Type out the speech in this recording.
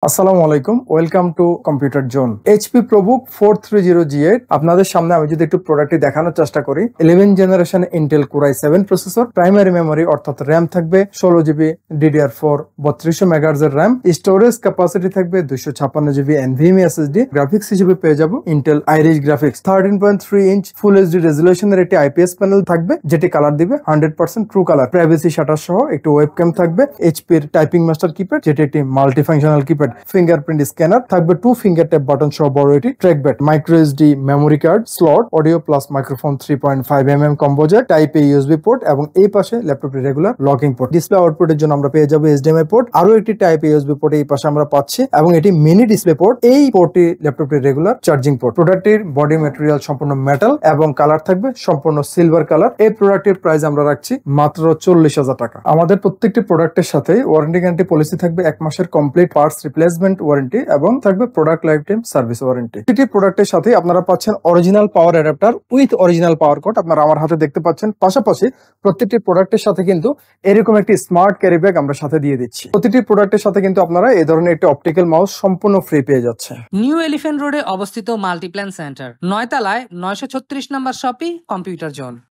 আসসালামু আলাইকুম, welcome to computer zone. HP ProBook 430G8 আপনাদের সামনে আমি যদি একটু প্রোডাক্টটি দেখানোর চেষ্টা করি। 11 generation Intel core i7 processor, primary memory অর্থাৎ র্যাম থাকবে 16GB, DDR4 3200 মেগাহার্জ এর র্যাম, স্টোরেজ ক্যাপাসিটি থাকবে 256GB NVMe SSD, গ্রাফিক্স হিসেবে পেয়ে যাব Intel Iris graphics 13.3 inch full HD রেজুলেশনের একটি IPS প্যানেল থাকবে, যেটি কালার দিবে 100% ট্রু কালার, প্রাইভেসি শাটার সহ একটি ওয়েবক্যাম থাকবে, এইচপির টাইপিং মাস্টার কিপ্যাড যেটি একটি multi functional keypad, fingerprint scanner থাকবে, 2 ফিঙ্গার ট্যাপ বাটন সহ বড় এটি trackpad, micro SD memory card slot, audio plus microphone 3.5mm combo jack, type A USB port এবং এই পাশে ল্যাপটপের রেগুলার লকিং পোর্ট। ডিসপ্লে আউটপুটের জন্য আমরা পেয়ে যাবো HDMI পোর্ট, আরো একটি টাইপ এ ইউএসবি পোর্ট এই পাশে আমরা পাচ্ছি এবং এটি মিনি ডিসপ্লে পোর্ট। এই পোর্টটি ল্যাপটপটির রেগুলার চার্জিং পোর্ট। প্রোডাক্টটির বডি ম্যাটেরিয়াল সম্পূর্ণ মেটাল এবং কালার থাকবে সম্পূর্ণ সিলভার কালার। এই প্রোডাক্টের প্রাইস আমরা রাখছি মাত্র 40,000 টাকা। আমাদের প্রত্যেকটি প্রোডাক্টের সাথে ওয়ারেন্টি গ্যারান্টি পলিসি থাকবে 1 মাসের কমপ্লিট পার্টস রিপ্লেসমেন্ট ওয়ারেন্টি এবং থাকবে product life time service warranty. প্রতিটি প্রোডাক্টের সাথে আপনারা পাচ্ছেন original power adapter with original power cord, আপনারা আমার হাতে দেখতে পাচ্ছেন। পাশাপাশি প্রত্যেকটি প্রোডাক্টের সাথে কিন্তু এরকম একটি স্মার্ট ক্যারি ব্যাগ আমরা সাথে দিয়ে দিচ্ছি। প্রতিটি প্রোডাক্টের সাথে কিন্তু আপনারা এই ধরনের একটি অপটিক্যাল মাউস সম্পূর্ণ ফ্রি পেয়ে যাচ্ছে। নিউ এলিফ্যান্ট রোডে অবস্থিত মাল্টিপ্ল্যান সেন্টার, 9 তলায় 936 নম্বর শপি কম্পিউটার জোন।